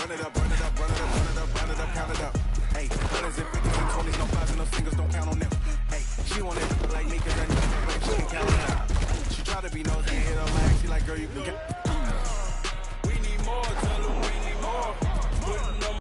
Run it up, run it up, run it up, run it up, run it up, count it up. Hey, 100s and 50s and 20s, no fives and no singles, don't count on them. Hey, she want it like me, cause that nigga like she can count it out. She try to be nosy and hit her lag, she like, girl, you can get. We need more, tell them we need more. Putting them.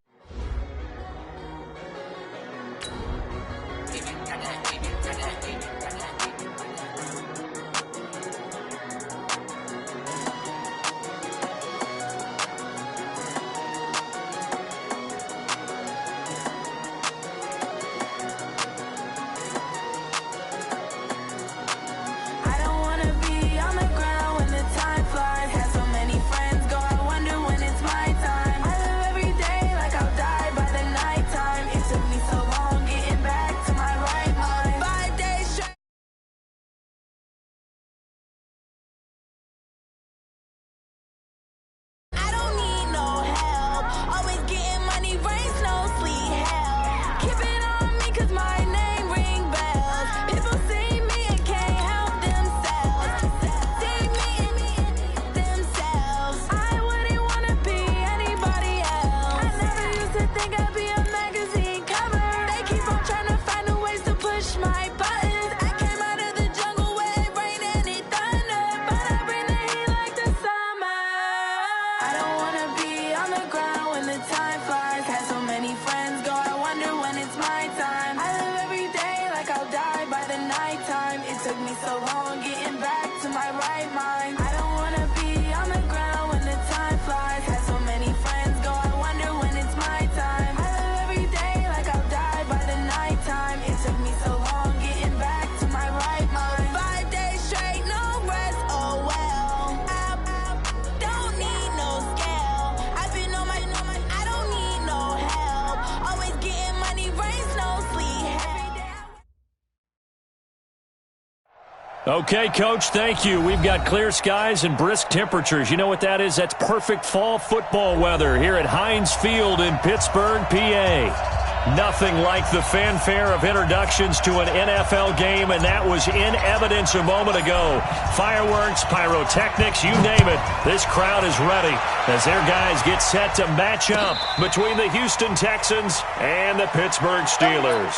Okay, Coach, thank you. We've got clear skies and brisk temperatures. You know what that is? That's perfect fall football weather here at Heinz Field in Pittsburgh, PA. Nothing like the fanfare of introductions to an NFL game, and that was in evidence a moment ago. Fireworks, pyrotechnics, you name it. This crowd is ready as their guys get set to match up between the Houston Texans and the Pittsburgh Steelers.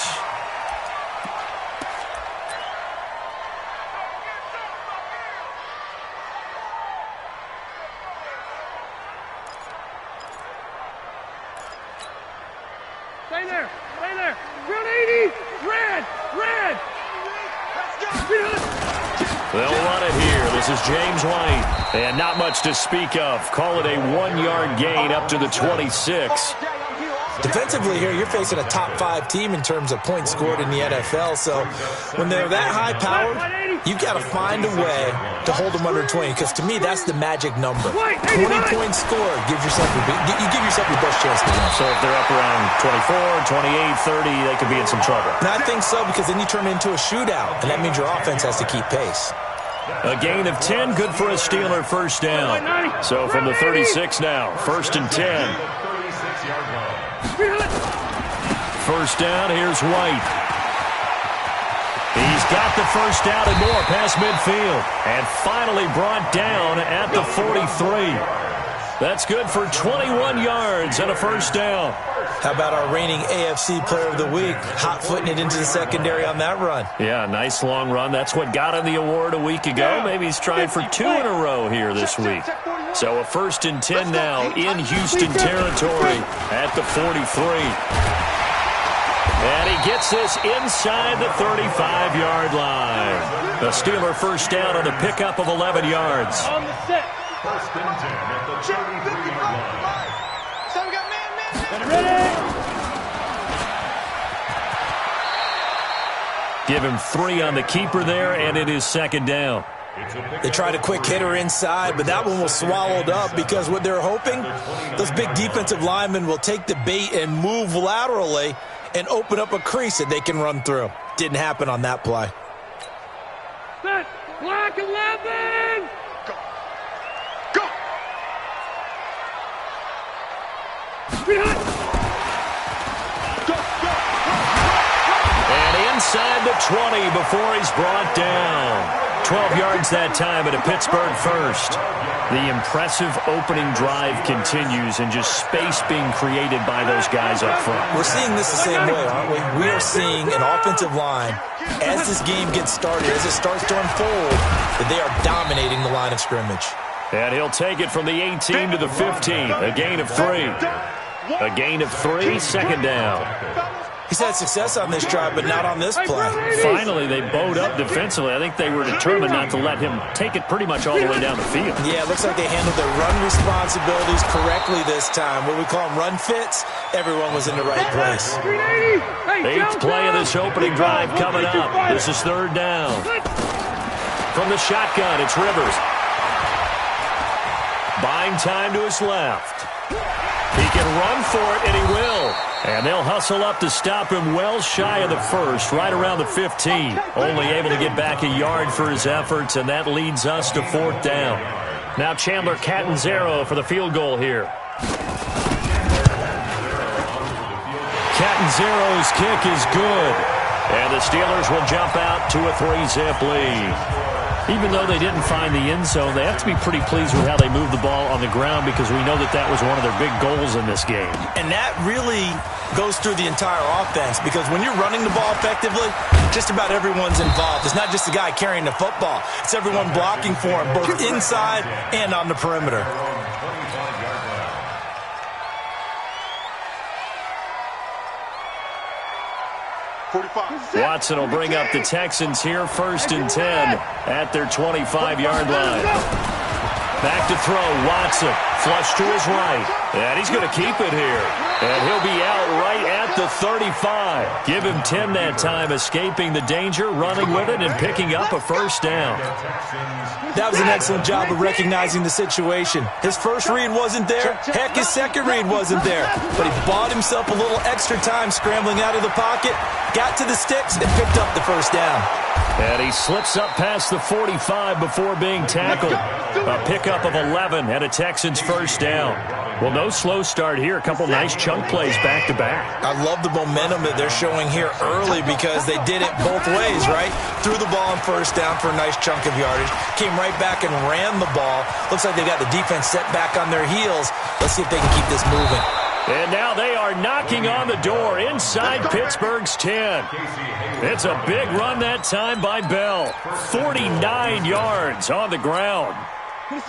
Stay there. Stay there. Run 80. Red. Red. They'll run it here. This is James White. And not much to speak of. Call it a 1-yard gain up to the 26. Defensively here, you're facing a top-5 team in terms of points scored in the NFL. So when they're that high-powered, you've got to find a way to hold them under 20, because to me, that's the magic number. 20 points scored gives yourself you give yourself your best chance to win. So if they're up around 24, 28, 30, they could be in some trouble. And I think so, because then you turn it into a shootout, and that means your offense has to keep pace. A gain of 10, good for a Steeler first down. So from the 36 now, 1st and 10. First down, here's White. He's got the first down and more past midfield. And finally brought down at the 43. That's good for 21 yards and a first down. How about our reigning AFC Player of the Week, hot-footing it into the secondary on that run? Yeah, nice long run. That's what got him the award a week ago. Maybe he's trying for 2 in a row here this week. So a 1st and 10 now in Houston territory at the 43. And he gets this inside the 35-yard line. The Steeler first down on a pickup of 11 yards. On the set. 1st and 10 at the 33-yard line. So we got man. Ready? Give him 3 on the keeper there, and it is 2nd down. They tried a quick hitter inside, but that one was swallowed up because what they're hoping, those big defensive linemen will take the bait and move laterally and open up a crease that they can run through. Didn't happen on that play. Set. Block 11. Go. Go. And inside the 20 before he's brought down. 12 yards that time at a Pittsburgh first. The impressive opening drive continues and just space being created by those guys up front. We're seeing this the same way, aren't we? We are seeing an offensive line, as this game gets started, as it starts to unfold, that they are dominating the line of scrimmage. And he'll take it from the 18 to the 15. A gain of 3. A gain of 3, second down. He's had success on this drive, but not on this play. Finally, they bowed up defensively. I think they were determined not to let him take it pretty much all the way down the field. Yeah, it looks like they handled their run responsibilities correctly this time. What we call them run fits, everyone was in the right place. 8th play of this opening drive coming up. This is 3rd down. From the shotgun, it's Rivers. Buying time to his left. He can run for it, and he will. And they'll hustle up to stop him well shy of the first, right around the 15. Only able to get back a yard for his efforts, and that leads us to 4th down. Now Chandler Catanzaro for the field goal here. Catanzaro's kick is good. And the Steelers will jump out to a 3-zip lead. Even though they didn't find the end zone, they have to be pretty pleased with how they moved the ball on the ground because we know that that was one of their big goals in this game. And that really goes through the entire offense because when you're running the ball effectively, just about everyone's involved. It's not just the guy carrying the football. It's everyone blocking for him, both inside and on the perimeter. Watson will bring up the Texans here, 1st and 10 at their 25-yard line. Back to throw, Watson, flush to his right, and he's going to keep it here. And he'll be out right at the 35. Give him 10 that time, escaping the danger, running with it, and picking up a 1st down. That was an excellent job of recognizing the situation. His first read wasn't there. Heck, his second read wasn't there. But he bought himself a little extra time scrambling out of the pocket, got to the sticks, and picked up the 1st down. And he slips up past the 45 before being tackled. A pickup of 11 and a Texans 1st down. Well, no slow start here. A couple nice chunk plays back-to-back. I love the momentum that they're showing here early because they did it both ways, right? Threw the ball on 1st down for a nice chunk of yardage. Came right back and ran the ball. Looks like they got the defense set back on their heels. Let's see if they can keep this moving. And now they are knocking on the door inside Pittsburgh's 10. It's a big run that time by Bell. 49 yards on the ground. 19.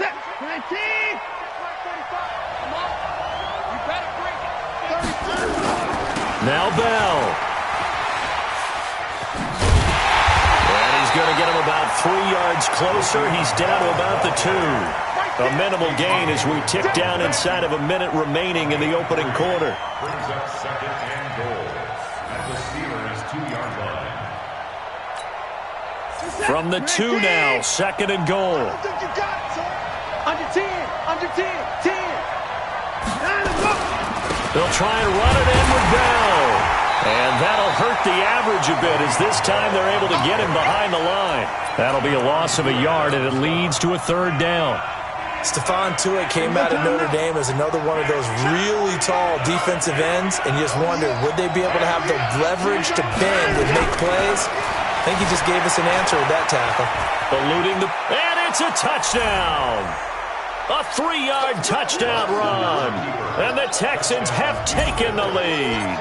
Now Bell. And he's going to get him about 3 yards closer. He's down to about the 2. A minimal gain as we tick down inside of a minute remaining in the opening quarter. Brings up 2nd and goal at the Steelers' 2-yard line. From the 2 now, 2nd and goal. Under 10, under 10, 10. They'll try and run it in with Bell. And that'll hurt the average a bit as this time they're able to get him behind the line. That'll be a loss of a yard, and it leads to a 3rd down. Stephon Tuitt came out of Notre Dame as another one of those really tall defensive ends, and you just wondered, would they be able to have the leverage to bend and make plays? I think he just gave us an answer with that tackle. Eluding and it's a touchdown! A 3-yard touchdown run, and the Texans have taken the lead.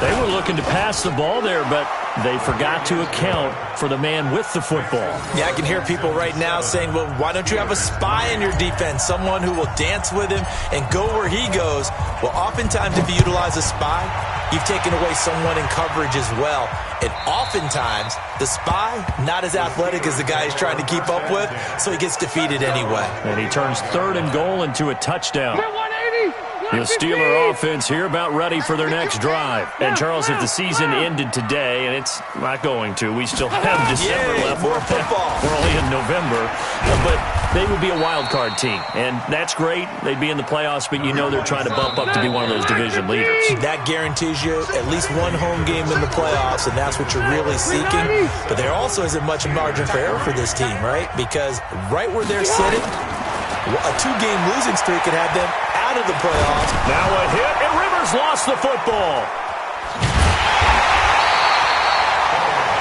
They were looking to pass the ball there, but they forgot to account for the man with the football. Yeah, I can hear people right now saying, well, why don't you have a spy in your defense, someone who will dance with him and go where he goes? Well, oftentimes if you utilize a spy, you've taken away someone in coverage as well. And oftentimes, the spy, not as athletic as the guy he's trying to keep up with, so he gets defeated anyway. And he turns 3rd and goal into a touchdown. The Steeler offense here about ready for their next drive. And, Charles, if the season ended today, and it's not going to, we still have December left. More football. We're only in November. But they would be a wild card team. And that's great. They'd be in the playoffs, but you know they're trying to bump up to be one of those division leaders. That guarantees you at least one home game in the playoffs, and that's what you're really seeking. But there also isn't much margin for error for this team, right? Because right where they're sitting, a 2-game losing streak could have them out of the playoffs. Now a hit, and Rivers lost the football.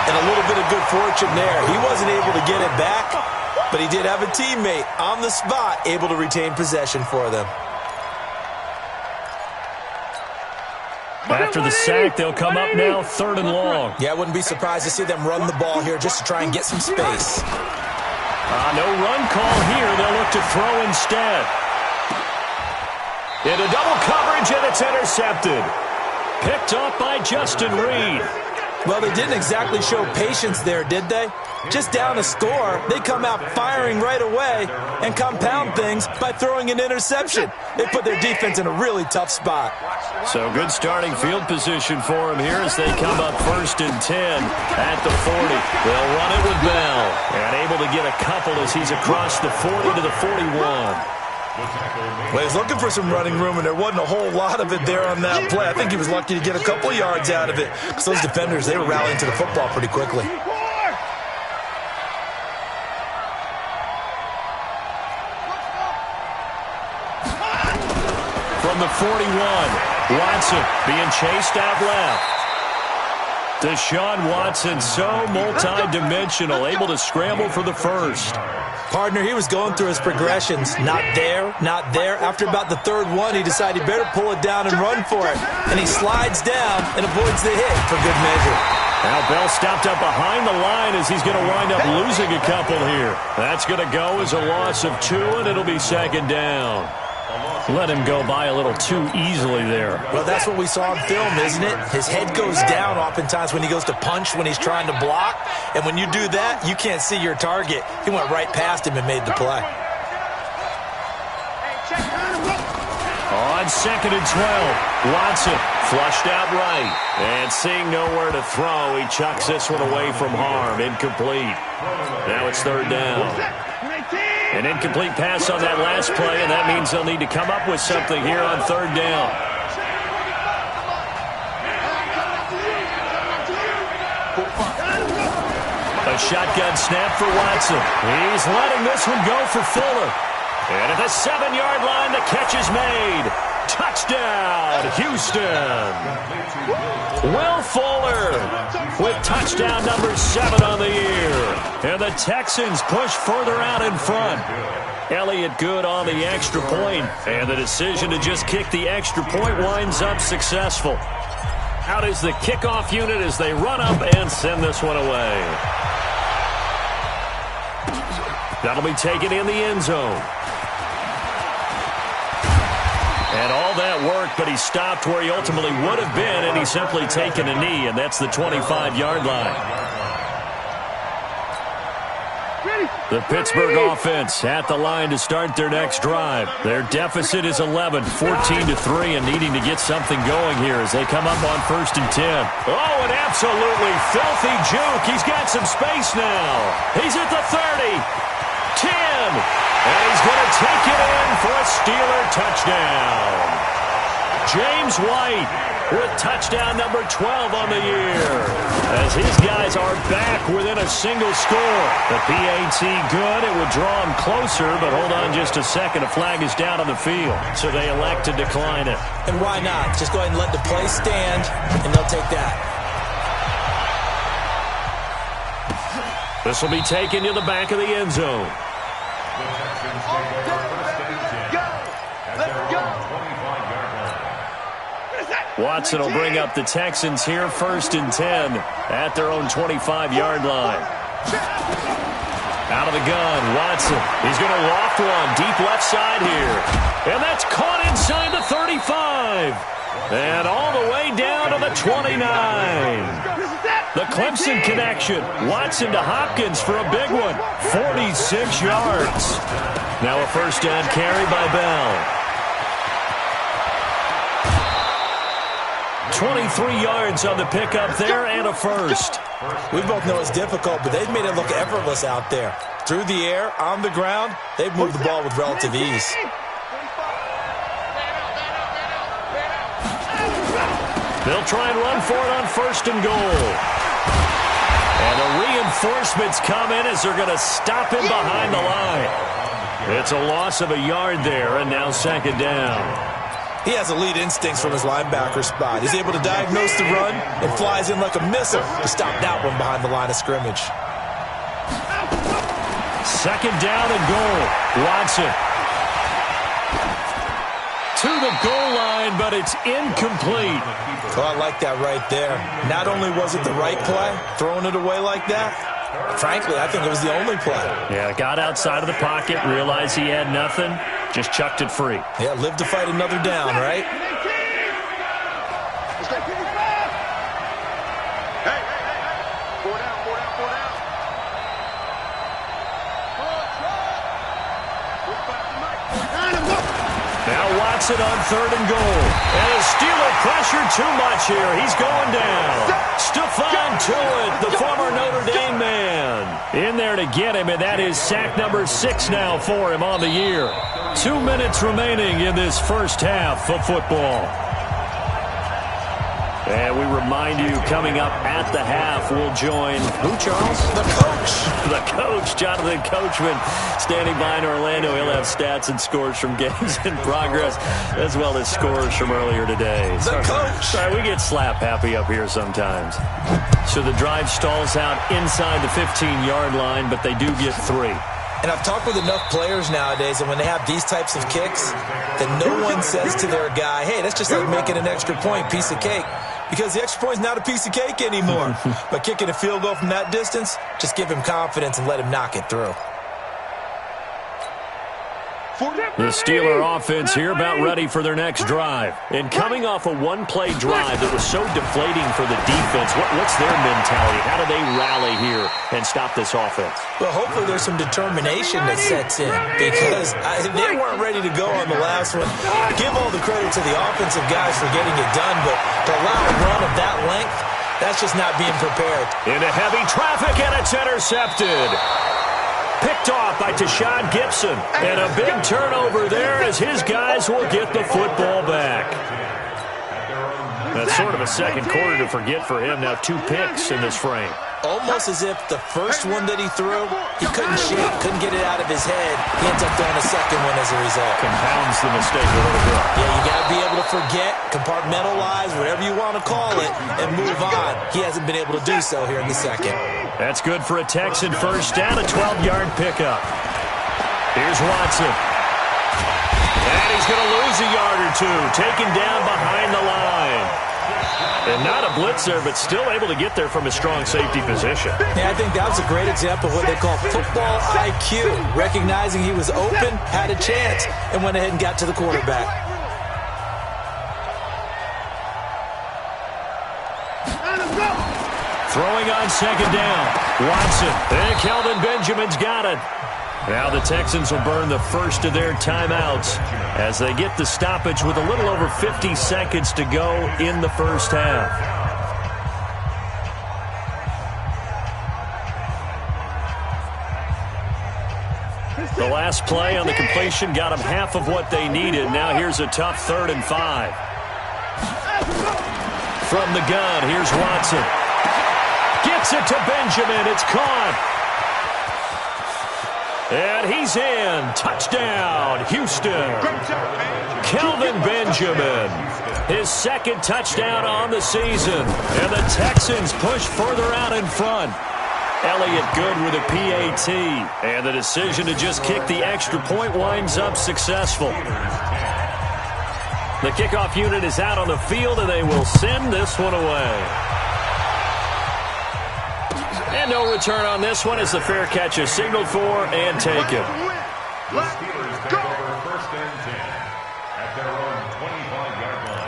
And a little bit of good fortune there. He wasn't able to get it back, But he did have a teammate on the spot able to retain possession for them. After the sack, they'll come up now 3rd and long. Yeah, I wouldn't be surprised to see them run the ball here just to try and get some space. No run call here. They'll look to throw instead. Into double coverage, and it's intercepted. Picked off by Justin Reed. Well, they didn't exactly show patience there, did they? Just down a score, they come out firing right away and compound things by throwing an interception. They put their defense in a really tough spot. So good starting field position for them here as they come up 1st and 10 at the 40. They'll run it with Bell, and able to get a couple as he's across the 40 to the 41. Well, he's looking for some running room, and there wasn't a whole lot of it there on that play. I think he was lucky to get a couple yards out of it because those defenders, they were rallying to the football pretty quickly. From the 41, Watson being chased out left. Deshaun Watson, so multi-dimensional, able to scramble for the first. Partner, he was going through his progressions. Not there, not there. After about the 3rd one, he decided he better pull it down and run for it. And he slides down and avoids the hit for good measure. Now Bell stopped up behind the line as he's going to wind up losing a couple here. That's going to go as a loss of 2, and it'll be 2nd down. Let him go by a little too easily there. Well, that's what we saw in film, isn't it? His head goes down oftentimes when he goes to punch, when he's trying to block. And when you do that, you can't see your target. He went right past him and made the play. On 2nd and 12, Watson flushed out right. And seeing nowhere to throw, he chucks this one away from harm. Incomplete. Now it's 3rd down. An incomplete pass on that last play, and that means they'll need to come up with something here on 3rd down. A shotgun snap for Watson. He's letting this one go for Fuller. And at the 7-yard line, the catch is made. Touchdown, Houston. Will Fuller with touchdown number 7 on the year. And the Texans push further out in front. Elliott good on the extra point. And the decision to just kick the extra point winds up successful. Out is the kickoff unit as they run up and send this one away. That'll be taken in the end zone. And all that worked, but he stopped where he ultimately would have been, and he's simply taken a knee, and that's the 25-yard line. The Pittsburgh offense at the line to start their next drive. Their deficit is 11, 14-3, and needing to get something going here as they come up on 1st and 10. Oh, an absolutely filthy juke. He's got some space now. He's at the 30, 10. And he's going to take it in for a Steeler touchdown. James White with touchdown number 12 on the year. As his guys are back within a single score. The PAT good. It would draw him closer, but hold on just a second. A flag is down on the field, so they elect to decline it. And why not? Just go ahead and let the play stand, and they'll take that. This will be taken to the back of the end zone. Watson will bring up the Texans here 1st and 10 at their own 25-yard line. Out of the gun, Watson. He's going to loft one deep left side here. And that's caught inside the 35. And all the way down to the 29. The Clemson connection. Watson to Hopkins for a big one. 46 yards. Now a 1st down carry by Bell. 23 yards on the pickup there and a first. We both know it's difficult, but they've made it look effortless out there. Through the air, on the ground, they've moved the ball with relative ease. They'll try and run for it on 1st and goal. And the reinforcements come in as they're going to stop him behind the line. It's a loss of a yard there, and now 2nd down. He has elite instincts from his linebacker spot. He's able to diagnose the run and flies in like a missile to stop that one behind the line of scrimmage. second down and goal. Watson to the goal line, but it's incomplete. Oh, I like that right there. Not only was it the right play, throwing it away like that, frankly, I think it was the only play. Yeah, got outside of the pocket, realized he had nothing, just chucked it free. Yeah, live to fight another down, right? Now Watson on third and goal. And his Steeler pressure too much here. He's going down. Stephon Tuitt, the former Notre Dame man, in there to get him, and that is sack number 6 now for him on the year. 2 minutes remaining in this first half of football. And we remind you, coming up at the half, we'll join, who, Charles? The coach. The coach, Jonathan Coachman, standing by in Orlando. He'll have stats and scores from games in progress, as well as scores from earlier today. The coach. Sorry, we get slap happy up here sometimes. So the drive stalls out inside the 15-yard line, but they do get 3. And I've talked with enough players nowadays, and when they have these types of kicks, that no one says to their guy, hey, that's just like making an extra point, piece of cake. Because the extra point is not a piece of cake anymore. By kicking a field goal from that distance, just give him confidence and let him knock it through. The Steeler offense here about ready for their next drive. And coming off a one-play drive that was so deflating for the defense, what's their mentality? How do they rally here and stop this offense? Well, hopefully there's some determination that sets in, because they weren't ready to go on the last one. Give all the credit to the offensive guys for getting it done, but to allow a run of that length, that's just not being prepared. Into heavy traffic, and it's intercepted. Picked off by Tashawn Gibson. And a big turnover there as his guys will get the football back. That's sort of a second quarter to forget for him. Now 2 picks in this frame. Almost as if the first one that he threw, he couldn't shake, couldn't get it out of his head. He ends up throwing a second one as a result. Compounds the mistake a little bit. Yeah, you got to be able to forget, compartmentalize, whatever you want to call it, and move on. He hasn't been able to do so here in the second. That's good for a Texan first down, a 12-yard pickup. Here's Watson. And he's going to lose a yard or 2, taken down behind the line. And not a blitzer, but still able to get there from a strong safety position. Yeah, I think that was a great example of what they call football IQ. Recognizing he was open, had a chance, and went ahead and got to the quarterback. Throwing on second down. Watson. And Kelvin Benjamin's got it. Now the Texans will burn the first of their timeouts as they get the stoppage with a little over 50 seconds to go in the first half. The last play on the completion got them half of what they needed. Now here's a tough 3rd and 5. From the gun, here's Watson. Gets it to Benjamin. It's caught. And he's in. Touchdown, Houston. Kelvin Benjamin, his second touchdown on the season. And the Texans push further out in front. Elliott good with a PAT. And the decision to just kick the extra point winds up successful. The kickoff unit is out on the field, and they will send this one away. And no return on this one as the fair catch is signaled for and taken. The Steelers take over 1st and 10 at their own 25-yard line.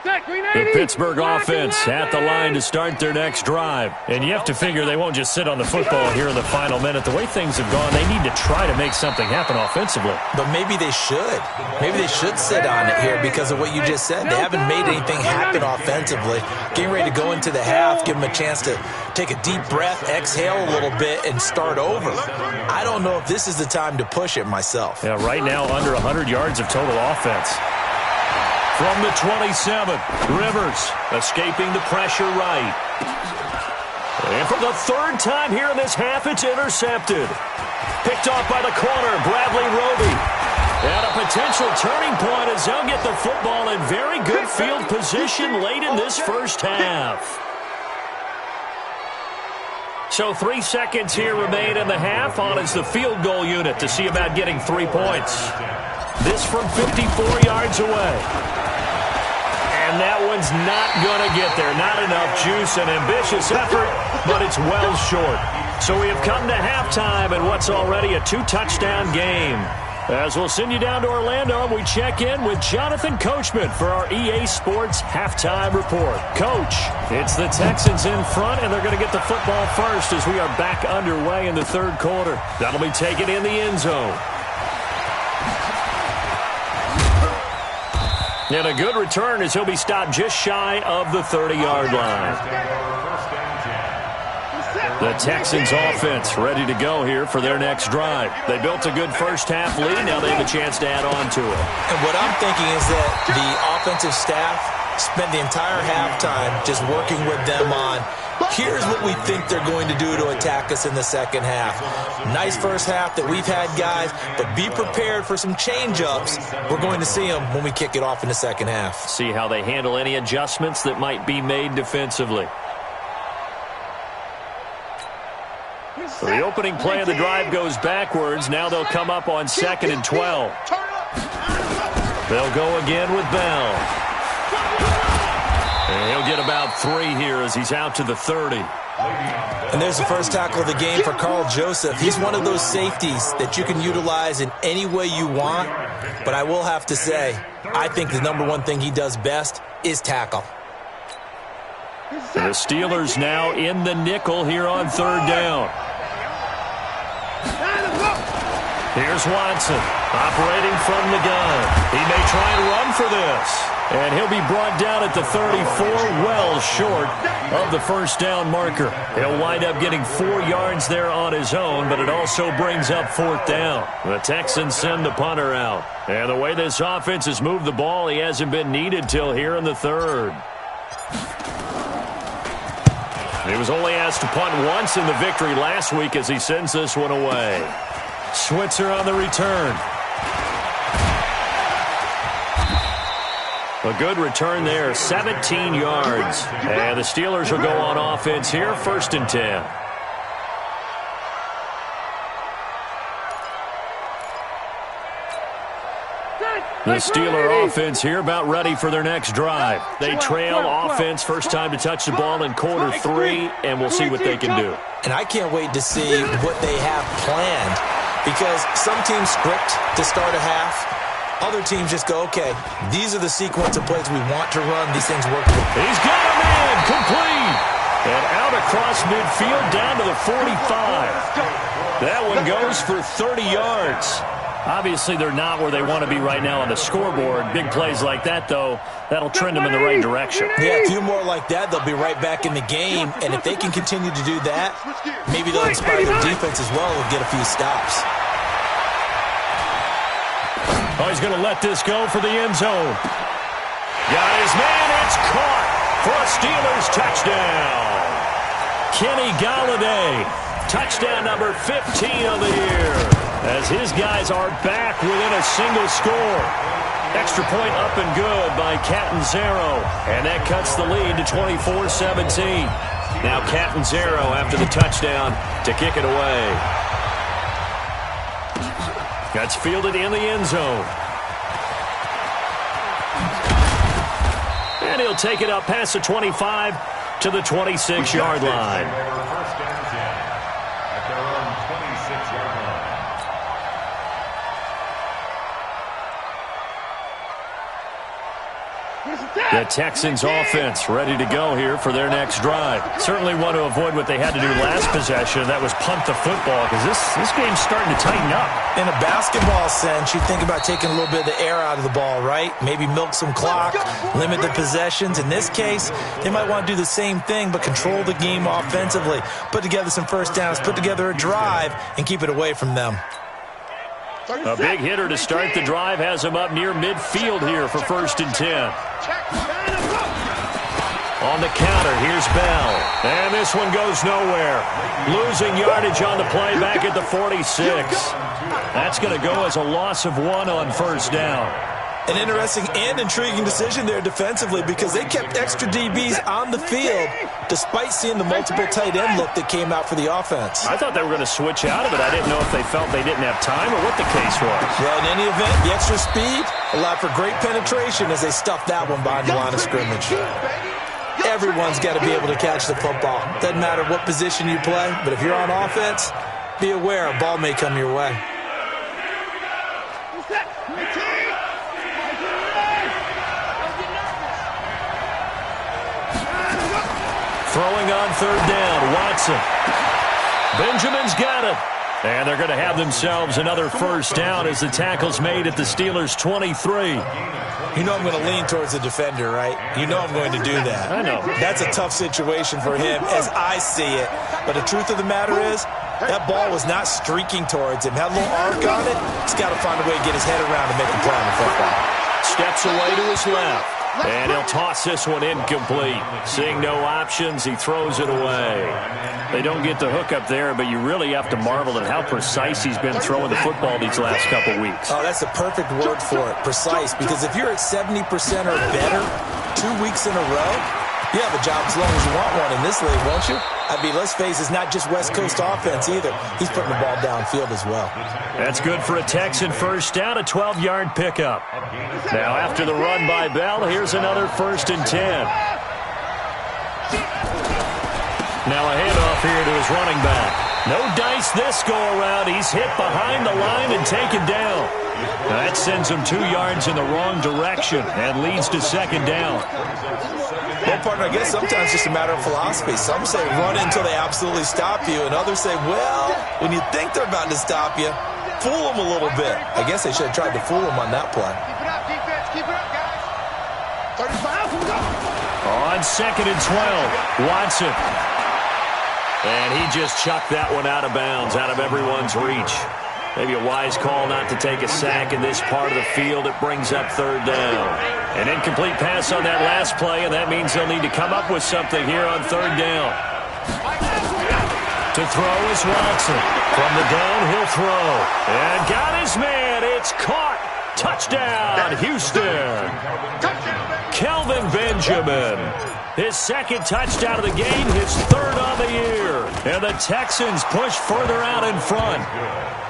The Pittsburgh offense at the line to start their next drive. And you have to figure they won't just sit on the football here in the final minute. The way things have gone, they need to try to make something happen offensively. But maybe they should. Maybe they should sit on it here because of what you just said. They haven't made anything happen offensively. Getting ready to go into the half, give them a chance to take a deep breath, exhale a little bit, and start over. I don't know if this is the time to push it myself. Yeah, right now under 100 yards of total offense. From the 27, Rivers escaping the pressure right. And for the 3rd time here in this half, it's intercepted. Picked off by the corner, Bradley Roby. And a potential turning point as they'll get the football in very good field position late in this first half. So 3 seconds here remain in the half. On is the field goal unit to see about getting 3 points. This from 54 yards away. And that one's not going to get there. Not enough juice. An ambitious effort, but it's well short. So we have come to halftime in what's already a 2-touchdown game. As we'll send you down to Orlando, we check in with Jonathan Coachman for our EA Sports Halftime Report. Coach, it's the Texans in front, and they're going to get the football first as we are back underway in the third quarter. That'll be taken in the end zone. And a good return as he'll be stopped just shy of the 30-yard line. The Texans offense ready to go here for their next drive. They built a good first-half lead. Now they have a chance to add on to it. And what I'm thinking is that the offensive staff spent the entire halftime just working with them on, here's what we think they're going to do to attack us in the second half. Nice first half that we've had, guys, but be prepared for some change-ups. We're going to see them when we kick it off in the second half. See how they handle any adjustments that might be made defensively. So the opening play of the drive goes backwards. Now they'll come up on 2nd and 12. They'll go again with Bell. And he'll get about 3 here as he's out to the 30. And there's the first tackle of the game for Carl Joseph. He's one of those safeties that you can utilize in any way you want. But I will have to say, I think the number one thing he does best is tackle. The Steelers now in the nickel here on 3rd down. Here's Watson, operating from the gun. He may try and run for this. And he'll be brought down at the 34, well short of the first down marker. He'll wind up getting 4 yards there on his own, but it also brings up 4th down. The Texans send the punter out. And the way this offense has moved the ball, he hasn't been needed till here in the 3rd. He was only asked to punt once in the victory last week as he sends this one away. Switzer on the return. A good return there, 17 yards. And the Steelers will go on offense here, 1st and 10. The Steeler offense here about ready for their next drive. They trail offense, first time to touch the ball in quarter 3, and we'll see what they can do. And I can't wait to see what they have planned, because some teams script to start a half. Other teams just go, okay, these are the sequence of plays we want to run. These things work. He's got a man, complete. And out across midfield down to the 45. That one goes for 30 yards. Obviously, they're not where they want to be right now on the scoreboard. Big plays like that, though, that'll trend them in the right direction. Yeah, a few more like that, they'll be right back in the game. And if they can continue to do that, maybe they'll inspire their defense as well and get a few stops. Oh, he's going to let this go for the end zone. Got his man. It's caught for a Steelers touchdown. Kenny Galladay, touchdown number 15 of the year, as his guys are back within a single score. Extra point up and good by Catanzaro, and that cuts the lead to 24-17. Now Catanzaro after the touchdown to kick it away. That's fielded in the end zone. And he'll take it up past the 25 to the 26-yard line. First and 10 at their own 26-yard line. The Texans offense ready to go here for their next drive. Certainly want to avoid what they had to do last possession. That was punt the football, because this game's starting to tighten up. In a basketball sense, you think about taking a little bit of the air out of the ball, right? Maybe milk some clock, limit the possessions. In this case, they might want to do the same thing, but control the game offensively. Put together some first downs, put together a drive, and keep it away from them. A big hitter to start the drive has him up near midfield here for 1st and 10. On the counter, here's Bell. And this one goes nowhere. Losing yardage on the play back at the 46. That's going to go as a loss of 1 on 1st down. An interesting and intriguing decision there defensively because they kept extra DBs on the field despite seeing the multiple tight end look that came out for the offense. I thought they were going to switch out of it. I didn't know if they felt they didn't have time or what the case was. Well, in any event, the extra speed allowed for great penetration as they stuffed that one behind the line of scrimmage. Everyone's got to be able to catch the football. Doesn't matter what position you play, but if you're on offense, be aware a ball may come your way. Throwing on third down, Watson. Benjamin's got it. And they're going to have themselves another first down as the tackle's made at the Steelers' 23. You know I'm going to lean towards the defender, right? You know I'm going to do that. I know. That's a tough situation for him as I see it. But the truth of the matter is, that ball was not streaking towards him. Had a little arc on it. He's got to find a way to get his head around and make a play on the football. Steps away to his left. And he'll toss this one incomplete. Seeing no options, he throws it away. They don't get the hook up there, but you really have to marvel at how precise he's been throwing the football these last couple weeks. Oh, that's the perfect word for it, precise. Because if you're at 70% or better 2 weeks in a row, you have a job as long as you want one in this league, won't you? I mean, let's face it, it's not just West Coast offense either. He's putting the ball downfield as well. That's good for a Texan first down, a 12-yard pickup. Now, after the run by Bell, here's another 1st and 10. Now a handoff here to his running back. No dice this go-around. He's hit behind the line and taken down. Now that sends him 2 yards in the wrong direction and leads to 2nd down. Well, partner, I guess sometimes it's just a matter of philosophy. Some say run until they absolutely stop you, and others say, well, when you think they're about to stop you, fool them a little bit. I guess they should have tried to fool them on that play. Keep it up, defense. Keep it up, guys. 35. On 2nd and 12, Watson. And he just chucked that one out of bounds, out of everyone's reach. Maybe a wise call not to take a sack in this part of the field. It brings up 3rd down. An incomplete pass on that last play, and that means they'll need to come up with something here on 3rd down. To throw is Watson. From the downhill throw. And got his man. It's caught. Touchdown, Houston. Kelvin Benjamin. His 2nd touchdown of the game, his 3rd on the year. And the Texans push further out in front.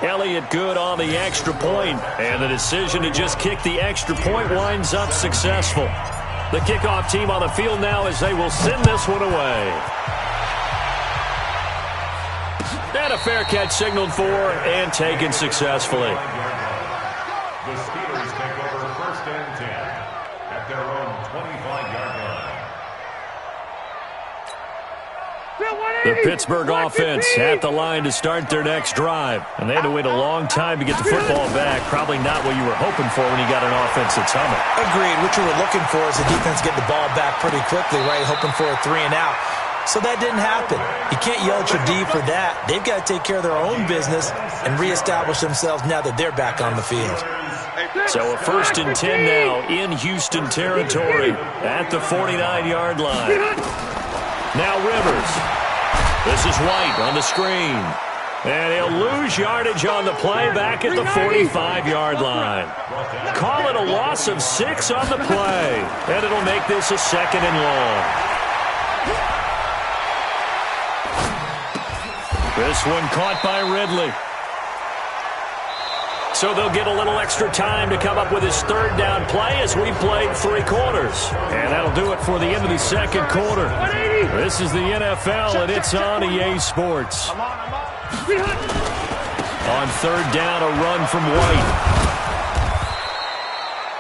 Elliott good on the extra point, and the decision to just kick the extra point winds up successful. The kickoff team on the field now as they will send this one away. And a fair catch signaled for and taken successfully. The Steelers take over 1st and 10 at their own 25-yard line. The Pittsburgh offense at the line to start their next drive. And they had to wait a long time to get the football back. Probably not what you were hoping for when you got an offense that's humming. Agreed. What you were looking for is the defense get the ball back pretty quickly, right? Hoping for a 3 and out. So that didn't happen. You can't yell at your D for that. They've got to take care of their own business and reestablish themselves now that they're back on the field. So a 1st and 10 now in Houston territory at the 49-yard line. Now Rivers. This is White on the screen. And he'll lose yardage on the play back at the 45-yard line. Call it a loss of 6 on the play. And it'll make this a 2nd and long. This one caught by Ridley. So they'll get a little extra time to come up with his 3rd down play as we played 3 quarters. And that'll do it for the end of the 2nd quarter. This is the NFL, and it's on EA Sports. On 3rd down, a run from White.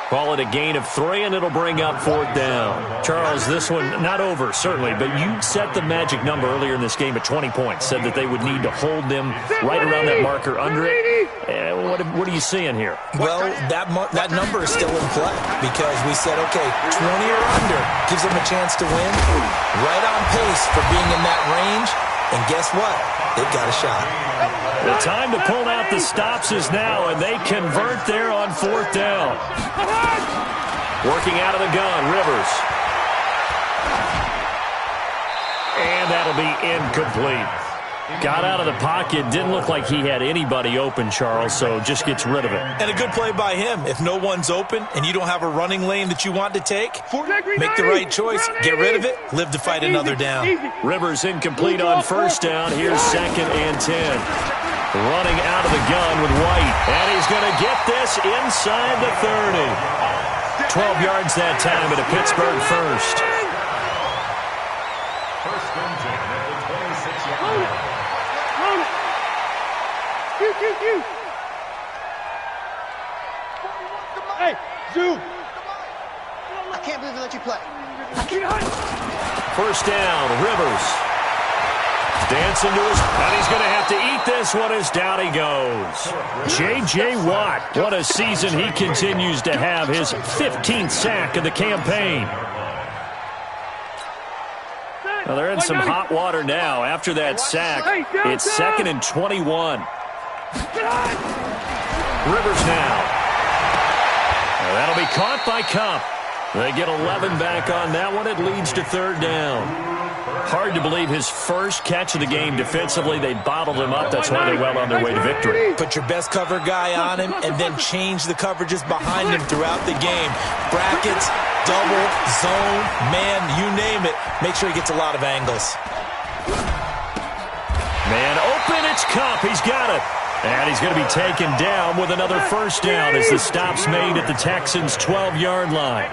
Call it a gain of 3, and it'll bring up 4th down. Charles, this one not over, certainly, but you set the magic number earlier in this game at 20 points, said that they would need to hold them right around that marker under it. What are you seeing here? Well, that number is still in play because we said, okay, 20 or under gives them a chance to win. Right on pace for being in that range, and guess what? They've got a shot. The time to pull out the stops is now, and they convert there on 4th down. Working out of the gun, Rivers. And that'll be incomplete. Got out of the pocket. Didn't look like he had anybody open, Charles, so just gets rid of it. And a good play by him. If no one's open and you don't have a running lane that you want to take, make the right choice. Get rid of it. Live to fight another down. Rivers incomplete on first down. Here's 2nd and 10. Running out of the gun with White. And he's going to get this inside the 30. 12 yards that time at a Pittsburgh first. First and 10 at the 26-yard line. Hey, Zoo! I can't believe they let you play. First down, Rivers. Dancing to his, and he's going to have to eat this one as down he goes. J.J. Watt, what a season he continues to have, his 15th sack of the campaign. Well, they're in some hot water now. After that sack, it's 2nd and 21. Rivers now. Well, that'll be caught by Cup. They get 11 back on that one. It leads to 3rd down. Hard to believe his first catch of the game defensively. They bottled him up. That's why they're well on their way to victory. Put your best cover guy on him and then change the coverages behind him throughout the game. Brackets, double, zone, man, you name it. Make sure he gets a lot of angles. Man open, it's Cup. He's got it. And he's going to be taken down with another first down as the stop's made at the Texans' 12-yard line.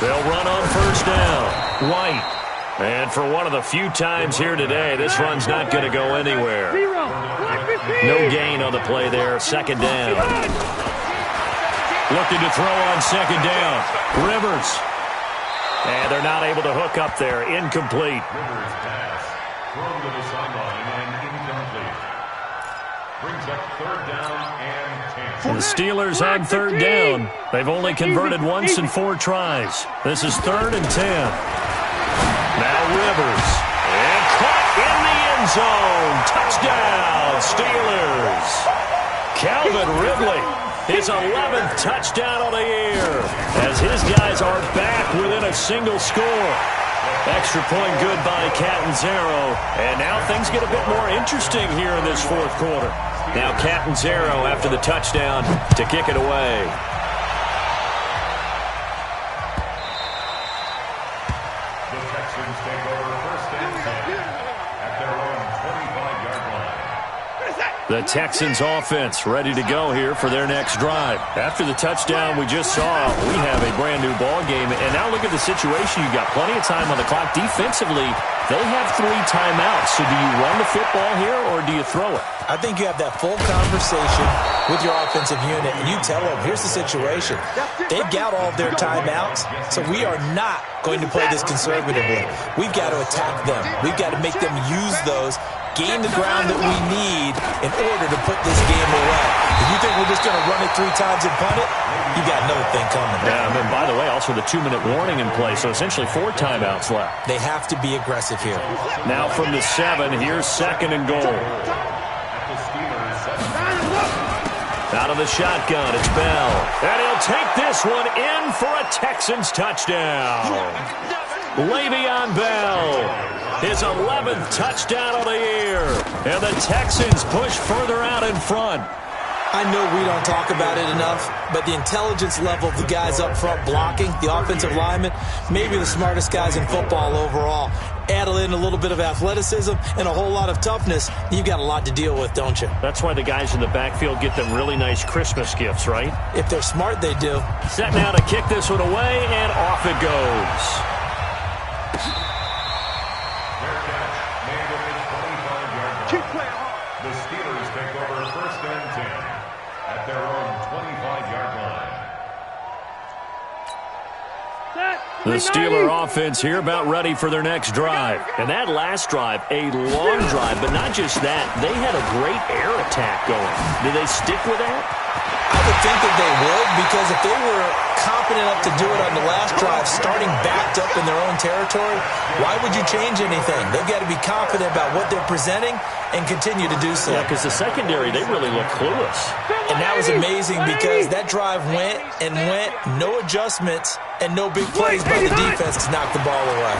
They'll run on first down. White. And for one of the few times here today, this run's not going to go anywhere. No gain on the play there. 2nd down. Looking to throw on 2nd down. Rivers. And they're not able to hook up there. Incomplete. Rivers pass. Thrown to the sideline and incomplete. Brings up 3rd down and 10. And the Steelers on 3rd down. They've only converted once in 4 tries. This is 3rd and 10. Now Rivers. And caught in the end zone. Touchdown, Steelers. Calvin Ridley, his 11th touchdown of the year, as his guys are back within a single score. Extra point good by Catanzaro. And now things get a bit more interesting here in this 4th quarter. Now Catanzaro after the touchdown to kick it away. The Texans take over 1st and 10 at their own 25-yard line. The Texans offense ready to go here for their next drive. After the touchdown we just saw, we have a brand new ball game. And now look at the situation. You've got plenty of time on the clock. Defensively, they have 3 timeouts. So do you run the football here or do you throw it? I think you have that full conversation with your offensive unit, and you tell them, here's the situation. They've got all of their timeouts, so we are not going to play this conservatively. We've got to attack them. We've got to make them use those, gain the ground that we need in order to put this game away. If you think we're just going to run it 3 times and punt it, you got another thing coming. Yeah, and then, by the way, also the 2-minute warning in play, so essentially 4 timeouts left. They have to be aggressive here. Now from the 7, here's 2nd and goal. Out of the shotgun, it's Bell. And he'll take this one in for a Texans touchdown. Le'Veon Bell, his 11th touchdown of the year. And the Texans push further out in front. I know we don't talk about it enough, but the intelligence level of the guys up front blocking, the offensive linemen, maybe the smartest guys in football overall. Add in a little bit of athleticism and a whole lot of toughness, you've got a lot to deal with, don't you? That's why the guys in the backfield get them really nice Christmas gifts, right? If they're smart, they do. Set now to kick this one away, and off it goes. Their catch made at the 25-yard line. The Steelers take over 1st and 10 at their own 25-yard line. The Steeler offense here about ready for their next drive. And that last drive, a long drive, but not just that. They had a great air attack going. Did they stick with that? I would think that they would, because if they were competent enough to do it on the last drive, starting backed up in their own territory, why would you change anything? They've got to be confident about what they're presenting and continue to do so. Yeah, because the secondary, they really look clueless. And that was amazing because that drive went and went, no adjustments and no big plays by the defense to knock the ball away.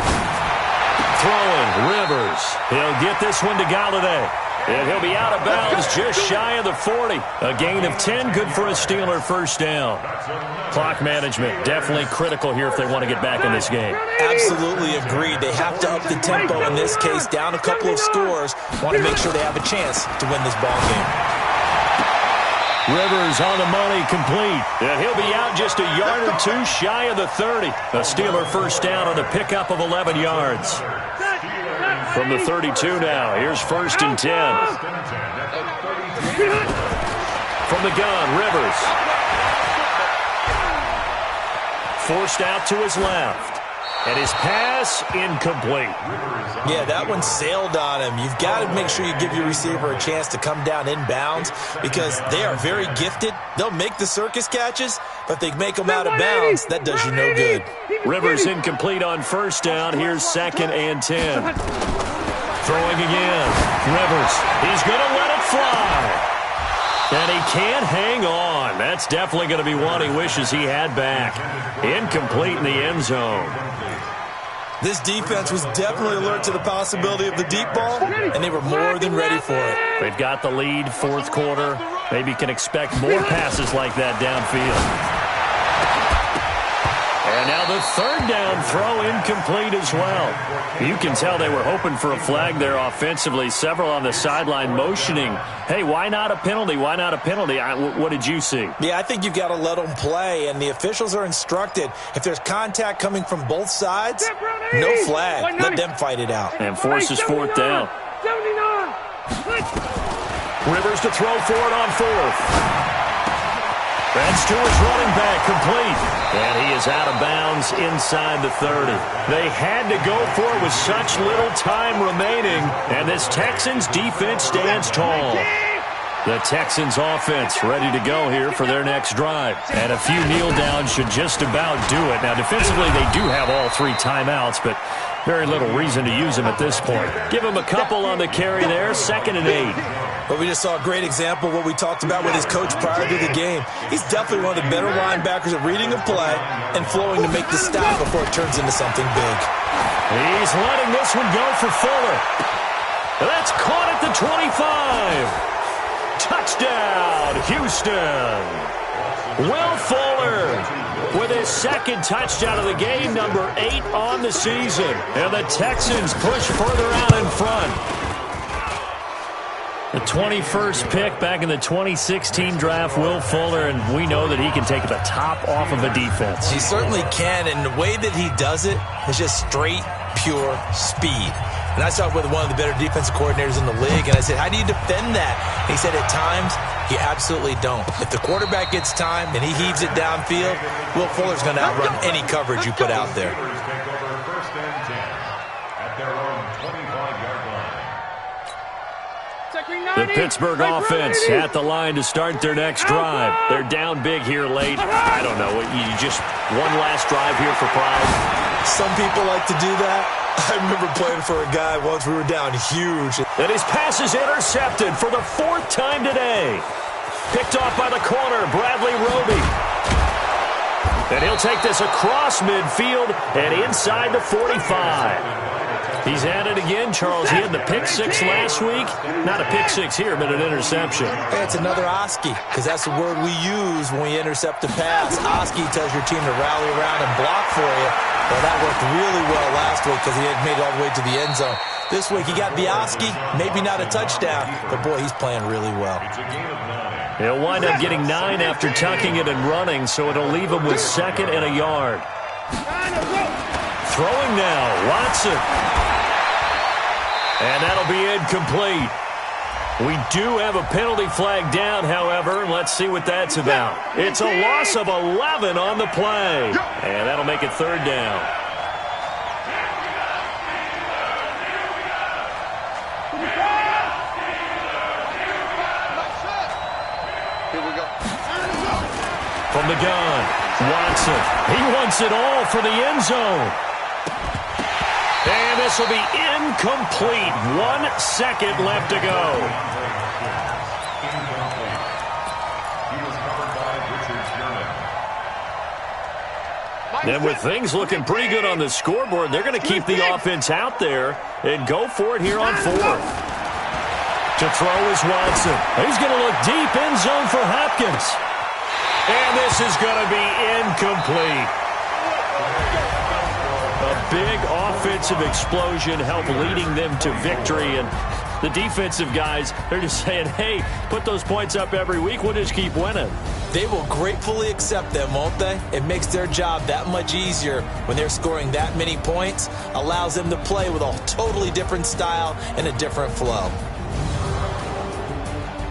throwing, Rivers. He'll get this one to Galladay. And he'll be out of bounds just shy of the 40. A gain of 10, good for a Steeler first down. Clock management, definitely critical here if they want to get back in this game. Absolutely agreed. They have to up the tempo in this case, down a couple of scores. Want to make sure they have a chance to win this ball game. Rivers on the money, complete. And he'll be out just a yard or two shy of the 30. A Steeler first down on a pickup of 11 yards. From the 32 now, here's 1st and 10. From the gun, Rivers. Forced out to his left. And his pass incomplete. Yeah, that one sailed on him. You've got to make sure you give your receiver a chance to come down inbounds because they are very gifted. They'll make the circus catches, but if they make them out of bounds, that does you no good. Rivers incomplete on first down. Here's 2nd and 10. Throwing again. Rivers. He's going to let it fly. And he can't hang on. That's definitely going to be one he wishes he had back. Incomplete in the end zone. This defense was definitely alert to the possibility of the deep ball, and they were more than ready for it. They've got the lead, fourth quarter. Maybe can expect more passes like that downfield. And now the 3rd down throw incomplete as well. You can tell they were hoping for a flag there offensively. Several on the sideline motioning, hey, why not a penalty? Why not a penalty? What did you see? Yeah, I think you've got to let them play, and the officials are instructed. If there's contact coming from both sides, no flag. Let them fight it out. And forces 4th down. Rivers to throw for it on 4th. That's to his running back, complete. And he is out of bounds inside the 30. They had to go for it with such little time remaining, and this Texans defense stands tall. The Texans offense ready to go here for their next drive. And a few kneel downs should just about do it. Now, defensively, they do have all 3 timeouts, but very little reason to use them at this point. Give him a couple on the carry there, 2nd and 8. But we just saw a great example of what we talked about with his coach prior to the game. He's definitely one of the better linebackers at reading a play and flowing to make the stop before it turns into something big. He's letting this one go for Fuller. That's caught at the 25. Touchdown, Houston. Will Fuller with his 2nd touchdown of the game, number 8 on the season. And the Texans push further out in front. The 21st pick back in the 2016 draft, Will Fuller, and we know that he can take the top off of a defense. He certainly can, and the way that he does it is just straight, pure speed. And I talked with one of the better defensive coordinators in the league, and I said, how do you defend that? And he said, at times, you absolutely don't. If the quarterback gets time and he heaves it downfield, Will Fuller's going to outrun any coverage you put out there. The Pittsburgh offense at the line to start their next drive. They're down big here late. I don't know. You just one last drive here for pride. Some people like to do that. I remember playing for a guy once. We were down huge. And his pass is intercepted for the 4th time today. Picked off by the corner, Bradley Roby. And he'll take this across midfield and inside the 45. He's at it again, Charles. He had the pick 6 last week. Not a pick 6 here, but an interception. Hey, it's another Oski, because that's the word we use when we intercept a pass. Oski tells your team to rally around and block for you. Well, that worked really well last week because he had made it all the way to the end zone. This week he got the Oski, maybe not a touchdown, but boy, he's playing really well. He'll wind up getting 9 after tucking it and running, so it'll leave him with 2nd and a yard. Throwing now, Watson. And that'll be incomplete. We do have a penalty flag down, however. Let's see what that's about. It's a loss of 11 on the play. And that'll make it 3rd down. Here we go. From the gun, Watson. He wants it all for the end zone. And this will be incomplete. 1 second left to go. And with things looking pretty good on the scoreboard, they're going to keep the offense out there and go for it here on fourth. To throw is Watson. He's going to look deep end zone for Hopkins. And this is going to be incomplete. A big offensive explosion helped leading them to victory. And the defensive guys, they're just saying, hey, put those points up every week. We'll just keep winning. They will gratefully accept them, won't they? It makes their job that much easier when they're scoring that many points. Allows them to play with a totally different style and a different flow.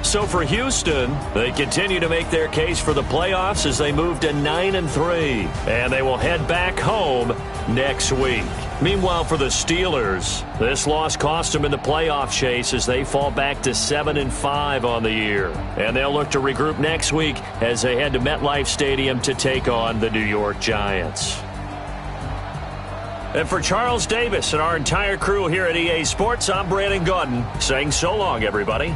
So for Houston, they continue to make their case for the playoffs as they move to 9-3. And they will head back home next week. Meanwhile, for the Steelers, this loss cost them in the playoff chase as they fall back to 7-5 on the year. And they'll look to regroup next week as they head to MetLife Stadium to take on the New York Giants. And for Charles Davis and our entire crew here at EA Sports, I'm Brandon Gaudin saying so long, everybody.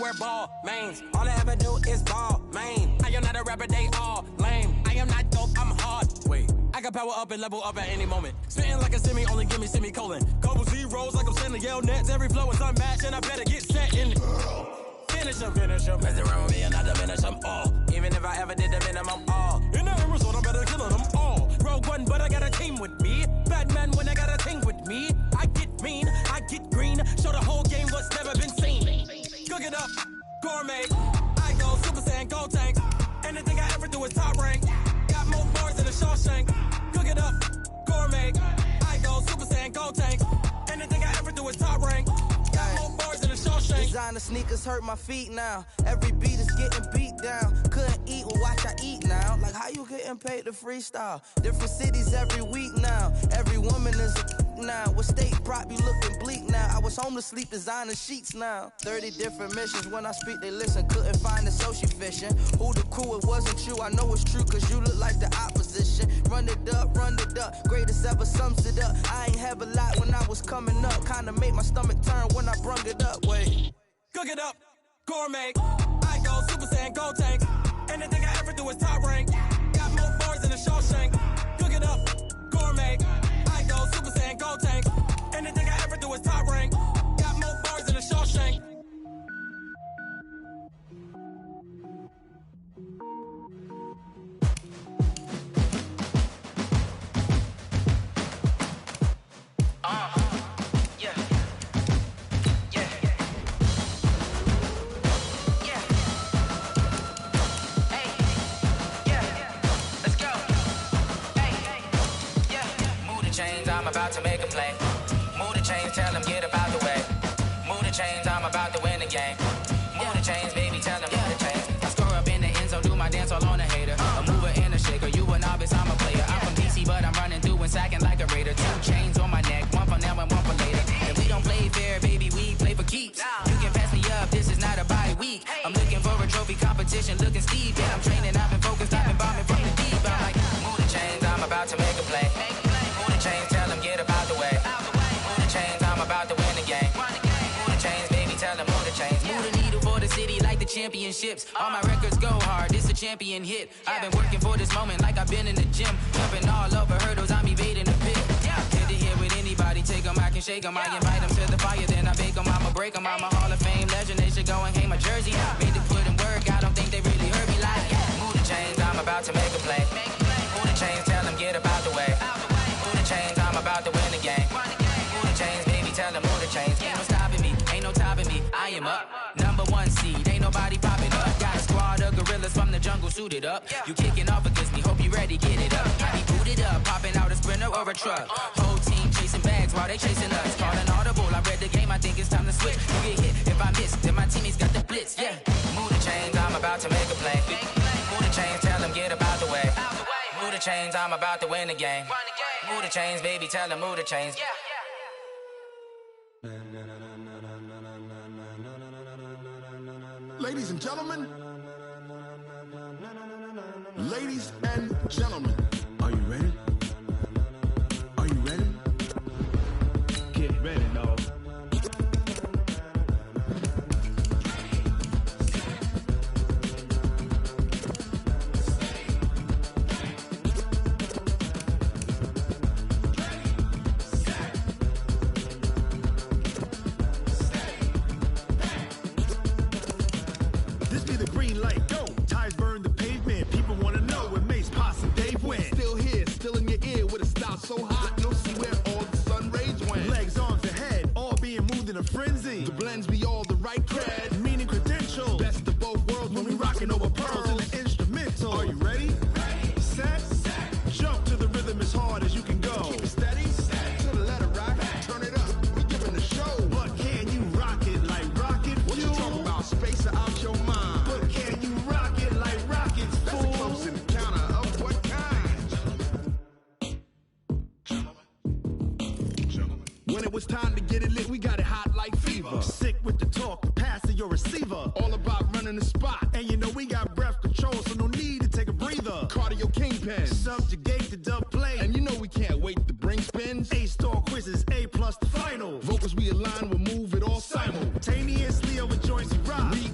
wear ball mains. All I ever do is ball, man. I am not a rapper, they all lame. I am not dope, I'm hard. Wait, I can power up and level up at any moment. Spitting like a semi, only give me semicolon. Couple zeros like I'm sending yell nets. Every flow is unmatched, and I better get set in. Finish them. Mess around with me and I diminish them all. Even if I ever did the minimum, all. In the Arizona, I'm better killing them all. Rogue One, but I got a team with me. Batman when I got a team with me. I get mean, I get green. Show the whole game what's never been seen. Cook it up, gourmet. I go Super Saiyan, Gold Tank. Anything I ever do is top rank. Got more bars than a Shawshank. Cook it up, gourmet. I go Super Saiyan, Gold Tank. Anything I ever do is top rank. Got more bars than a Shawshank. Designer sneakers hurt my feet now. Every beat is getting beat down. Couldn't eat, well watch I eat now. Like how you getting paid to freestyle? Different cities every week now. Every woman is a now. With state prop, you looking bleak now. I was home to sleep designer sheets now. 30 different missions. When I speak, they listen. Couldn't find the social fishing. Who the crew? It wasn't you. I know it's true, cause you look like the opposition. Run it up. Greatest ever sums it up. I ain't have a lot when I was coming up. Kinda made my stomach turn when I brung it up. Wait. Cook it up, gourmet. I go Super Saiyan, Gold Tank. Anything I ever do is top rank. Got more bars than a Shawshank. Cook it up, gourmet. I go Super Saiyan, Gold Tank. Anything I ever do is top rank. Got more bars than a Shawshank. I'm about to make a play. Move the chains, tell them get up out the way. Move the chains, I'm about to win the game. Move the chains, baby, tell them move the chains. I score up in the end zone, do my dance all on a hater. A mover and a shaker, you a novice, I'm a player. I'm from DC, but I'm running through and sacking like a raider. 2 chains on my neck, one for now and one for later. And we don't play fair, baby, we play for keeps. You can pass me up, this is not a bye week. I'm looking for a trophy competition, looking steep. And I'm training, I've been focused, I've been bombing from the deep. I'm like, move the chains, I'm about to make a play. Move the chains, tell them get up out the way. Move the chains, I'm about to win the game. Move the chains, baby, tell them move the chains. Move the needle for the city like the championships. All my records go hard, this a champion hit. I've been working for this moment like I've been in the gym. Jumping all over hurdles, I'm evading the pit. Head to head with anybody, take them, I can shake them. I invite them to the fire, then I bake them, I'ma break them. I'm a Hall of Fame legend, they should go and hang my jersey. Made to put in work, I don't think they really heard me like. Move the chains, I'm about to make a play. Move the chains, tell them get up out the way. Move the chains, I'm about to win the game. Move the chains, baby, tell them move the chains. Ain't no stopping me, ain't no topping me. I am up, #1 seed, ain't nobody popping up. Got a squad of gorillas from the jungle suited up. You kicking off against me, hope you ready, get it up. I be booted up, popping out a Sprinter or a truck. Whole team chasing bags while they chasing us. Calling audible, I read the game, I think it's time to switch. You get hit if I miss, then my teammates got the blitz, yeah. Move the chains, I'm about to make a play. Move the chains, tell them get up out the way. Move the chains, I'm about to win the game. Move the chains, baby, tell them move the chains. Ladies and gentlemen, ladies and gentlemen, are you ready? Are you ready? Get ready, dog. So hot, you'll see where all the sun rays went. Legs, arms, ahead, all being moved in a frenzy. The blends be all the right cred, meaning credentials. Best of both worlds when we rocking over pearls in the instrumental. Are you ready? Ready. Set. Jump to the rhythm as hard as you can go. Keep it steady. To the letter right. Turn it up. We giving the show. But can you rock it like rocket fuel? What you talking about? Space out your mind. But can you rock it like rockets, fool? That's a close encounter of what kind? When it was time to get it lit, we got it hot like fever. Sick with the talk, the pass to your receiver. All about running the spot. And you know we got breath control, so no need to take a breather. Cardio kingpin, subjugate the dub play. And you know we can't wait to bring spins. A-star quizzes, A+ the final. Vocals we align, we'll move it all simultaneously over joints we rock. We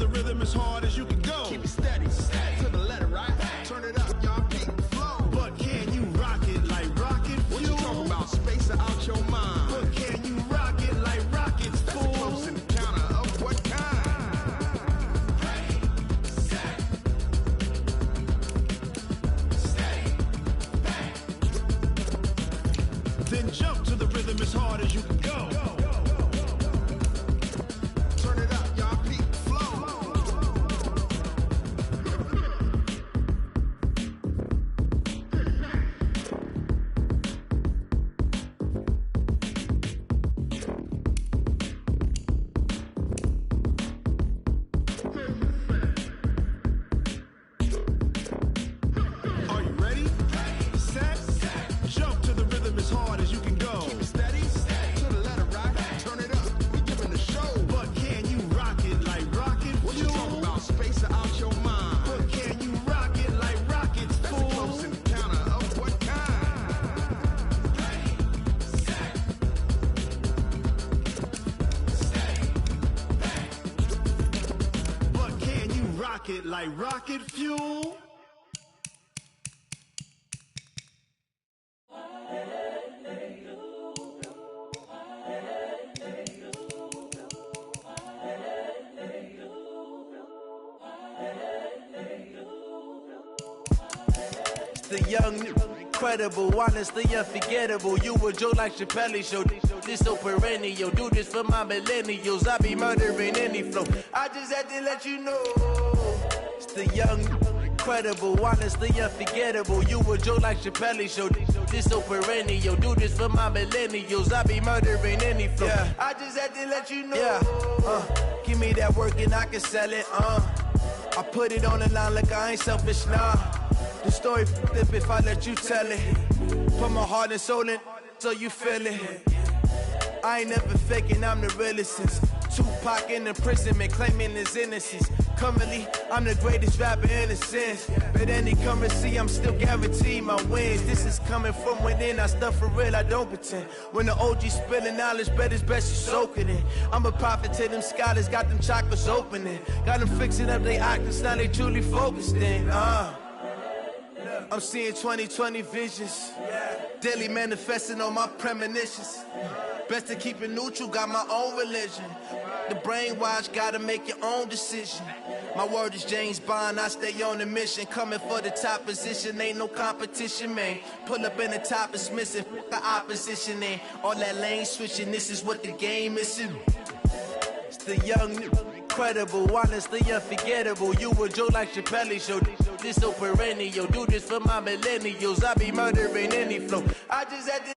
the rhythm as hard as you can go. Keep it steady, to the letter, right? Turn it up, y'all, peak flow. But can you rock it like rocket fuel? What you talking about? Space out your mind. But can you rock it like rockets, fool? That's a close encounter of what kind? Then jump to the rhythm as hard as you can go. Turn it up, y'all, peak flow. Are you ready? Set. Jump to the rhythm as hard as you can go. Keep it steady, to the letter, right? Turn it up, we giving the show. But can you rock it like rocket fuel? What you talking about? Space out your mind. But can you rock it like rockets, fool? That's a close encounter of what kind? But can you rock it like rocket fuel? The young, incredible, honestly unforgettable. You a Joe like Chappelle show. This so perennial. Do this for my millennials. I be murdering any flow. I just had to let you know. It's the young, incredible, honestly unforgettable. You a Joe like Chappelle show. This so perennial. Do this for my millennials. I be murdering any flow. Yeah. I just had to let you know. Yeah. Give me that work and I can sell it. I put it on the line like I ain't selfish, nah. The story flip if I let you tell it. Put my heart and soul in so you feel it. I ain't never faking, I'm the realest since Tupac in imprisonment, claiming his innocence. Currently, I'm the greatest rapper in a sense. But any currency, I'm still guaranteed my wins. This is coming from within, I stuff for real, I don't pretend. When the OG spilling knowledge, bet it's best you soak it in. I'm a prophet to them scholars, got them chakras opening. Got them fixing up they octaves, now they truly focused in. I'm seeing 2020 visions. Daily manifesting on my premonitions. Best to keep it neutral, got my own religion. The brainwash, gotta make your own decision. My word is James Bond, I stay on a mission. Coming for the top position, ain't no competition, man. Pull up in the top, it's missing, the opposition ain't. All that lane switching, this is what the game is. It's the young, incredible, honestly unforgettable. You a Joe like Chappelle show. This so perennial. Do this for my millennials. I be murdering any flow. I just had to